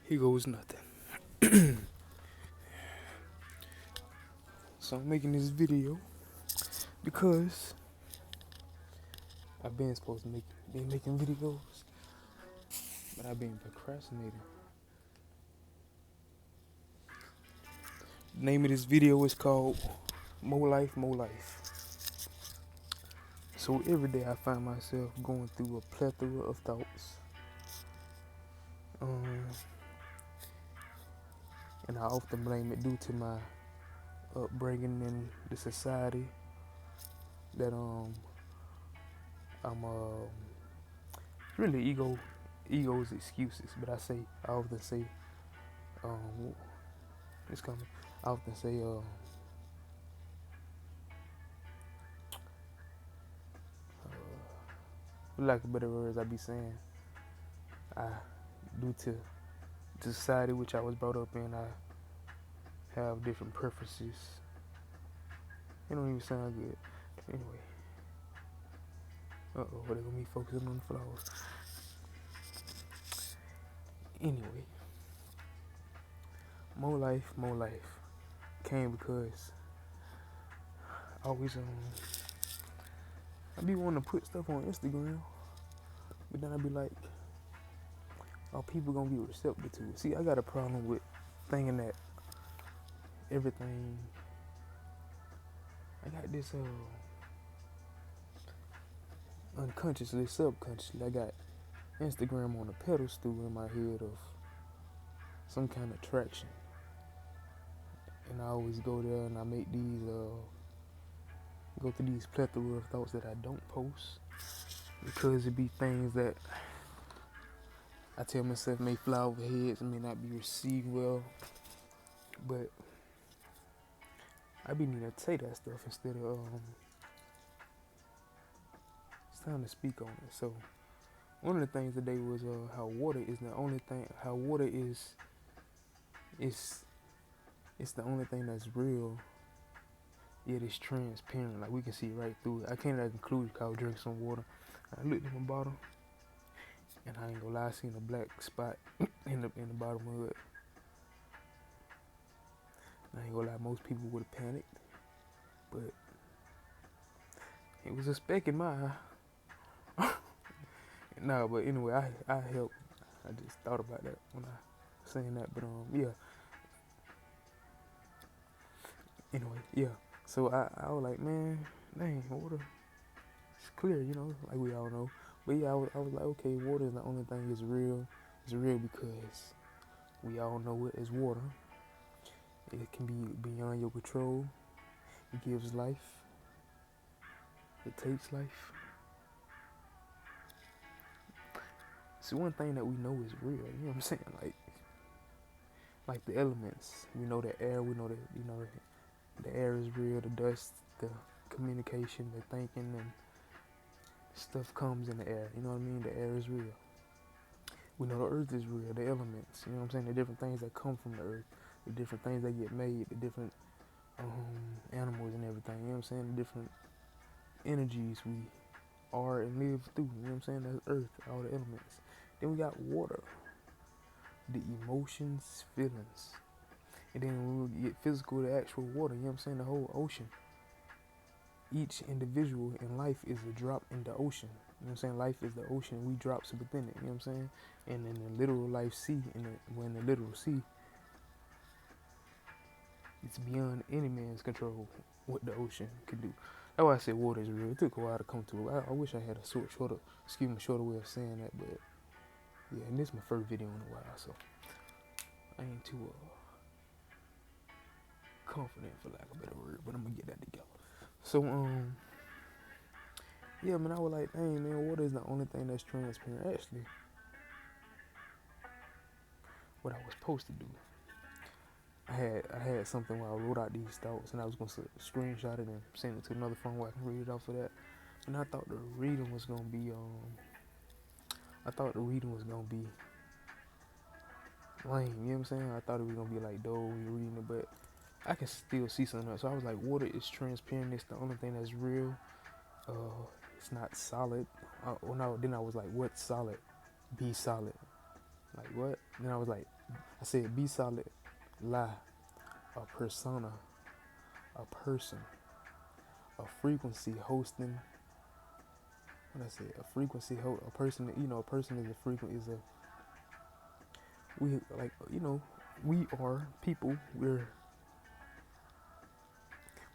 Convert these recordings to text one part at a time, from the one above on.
Here goes nothing. So I'm making this video because I've been supposed to been making videos, but I've been procrastinating. The name of this video is called More Life, More Life. So every day I find myself going through a plethora of thoughts. Um, and I often blame it due to my upbringing in the society that I'm really ego's excuses, but I often say um it's coming. I often say for lack of better words, I be saying I due to the society which I was brought up in, I have different preferences. It don't even sound good. Anyway, they're gonna be focusing on the flowers. Anyway, more life came because I always I be wanting to put stuff on Instagram, but then I be like, are people gonna be receptive to it? See, I got a problem with thinking that everything. I got this unconsciously, subconsciously, I got Instagram on a pedestal in my head of some kind of traction, and I always go there and I make these go through these plethora of thoughts that I don't post because it be things that I tell myself may fly over heads and may not be received well, but I be needing to say that stuff instead of it's time to speak on it. So one of the things today was how water is the only thing. How water is it's the only thing that's real. Yet it's transparent. Like we can see right through it. I came to that conclusion because I was drinking some water. I looked at my bottle, and I ain't gonna lie, I seen a black spot in the bottom of it. I ain't gonna lie, most people would have panicked, but it was a speck in my eye. No, but anyway, I helped. I just thought about that when I was saying that, but yeah. Anyway, yeah. So I was like, man, dang, water, it's clear, like we all know. But yeah, I was like, okay, water is the only thing that's real. It's real because we all know it as water. It can be beyond your control. It gives life. It takes life. It's one thing that we know is real. You know what I'm saying? Like the elements. We know the air. We know that the air is real. The dust, the communication, the thinking, and stuff comes in the air. You know what I mean? The air is real. We know the earth is real. The elements. You know what I'm saying? The different things that come from the earth. The different things that get made. The different animals and everything. You know what I'm saying? The different energies we are and live through. You know what I'm saying? That's earth. All the elements. Then we got water. The emotions, feelings. And then when we get physical, the actual water, you know what I'm saying? The whole ocean. Each individual in life is a drop in the ocean. You know what I'm saying? Life is the ocean, we drops within it, you know what I'm saying? And in the literal life sea, when the literal sea, it's beyond any man's control what the ocean can do. That's why I said water is real. It took a while to come to it. I wish I had a shorter way of saying that, but yeah, and this is my first video in a while, so I ain't too confident for lack of a better word, but I'm gonna get that together. So yeah, man, I was like, dang, man, water is the only thing that's transparent. Actually, what I was supposed to do, I had something where I wrote out these thoughts, and I was gonna screenshot it and send it to another phone where I can read it off of that. And I thought the reading was gonna be lame. You know what I'm saying? I thought it was gonna be like, dull when you're reading it, but I can still see something else. So I was like, water is transparent. It's the only thing that's real. It's not solid. No, then I was like, what's solid? Be solid. Like what? Then I was like, I said be solid, lie, a persona, a person, a frequency hosting. What I say? A frequency a person. A person is a frequent is a we like we are people. We're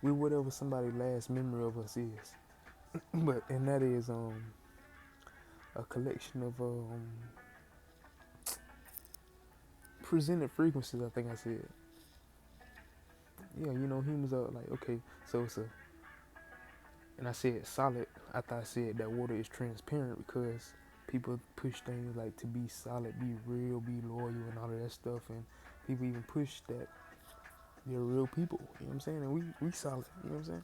whatever somebody's last memory of us is. But and that is a collection of presented frequencies. I think I said. Yeah, humans are like okay, so it's a and I said solid after I said that water is transparent because people push things like to be solid, be real, be loyal, and all of that stuff, and people even push that they're real people. You know what I'm saying? And we solid. You know what I'm saying?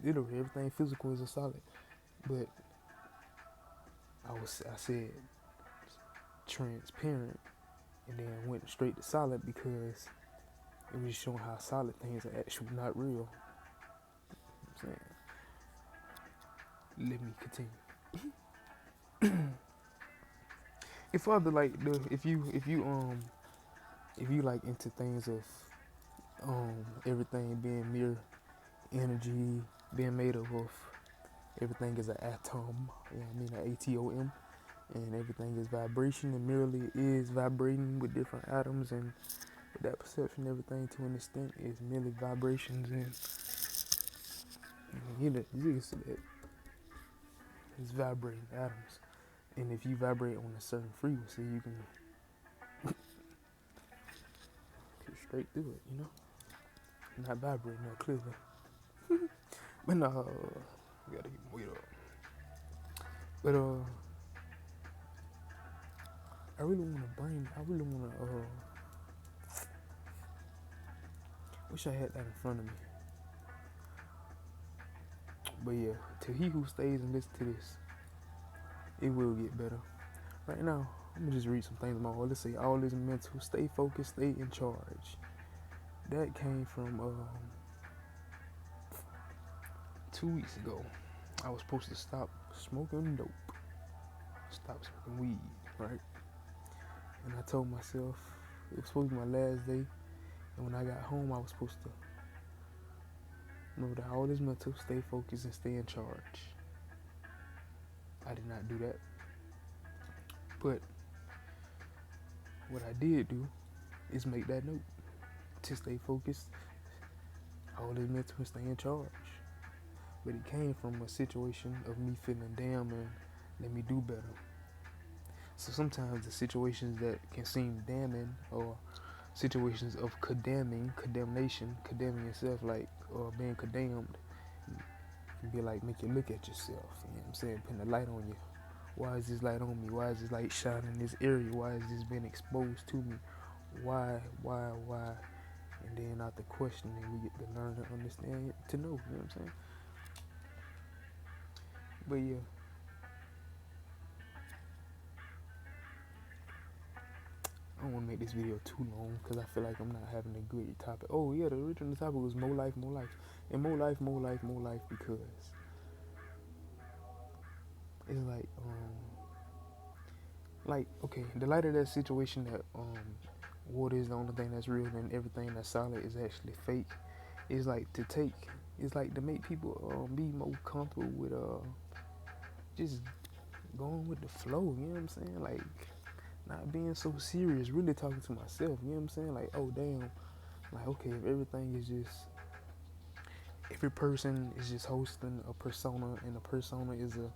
Literally everything physical is a solid, but I said transparent, and then went straight to solid because it was showing how solid things are actually not real. You know what I'm saying? Let me continue. If other like the if you like into things of everything being mere energy, being made up of everything is an atom, you know what I mean, an atom, and everything is vibration and merely is vibrating with different atoms, and with that perception, everything to an extent is merely vibrations, and you can see that it's vibrating atoms. And if you vibrate on a certain frequency, you can get straight through it, Not vibrating that clearly. But no, we gotta keep weight up. But I really wanna wish I had that in front of me. But yeah, to he who stays and listens to this, it will get better. Right now, I'm gonna just read some things about let's say all is mental, stay focused, stay in charge. That came from 2 weeks ago. I was supposed to stop smoking dope, stop smoking weed, right? And I told myself it was supposed to be my last day, and when I got home, I was supposed to remember that all is mental, stay focused, and stay in charge. I did not do that, but what I did do is make that note to stay focused, all is mental, and stay in charge. But it came from a situation of me feeling damn and let me do better. So sometimes the situations that can seem damning or situations of condemnation, condemning yourself, like or being condemned, can be like make you look at yourself. You know what I'm saying? Putting a light on you. Why is this light on me? Why is this light shining in this area? Why is this being exposed to me? Why? And then after questioning, we get to learn to understand, to know. You know what I'm saying? But yeah. I don't want to make this video too long because I feel like I'm not having a good topic. Oh yeah, the original topic was more life, and more life because it's like okay, the light of that situation that water is the only thing that's real and everything that's solid is actually fake. It's like to make people be more comfortable with just going with the flow. You know what I'm saying? Like not being so serious, really talking to myself, you know what I'm saying? Like, oh damn, like okay, if everything is just every person is just hosting a persona and a persona is a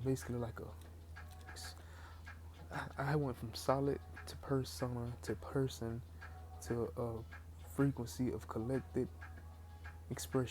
basically like I went from solid to persona to person to a frequency of collected expression.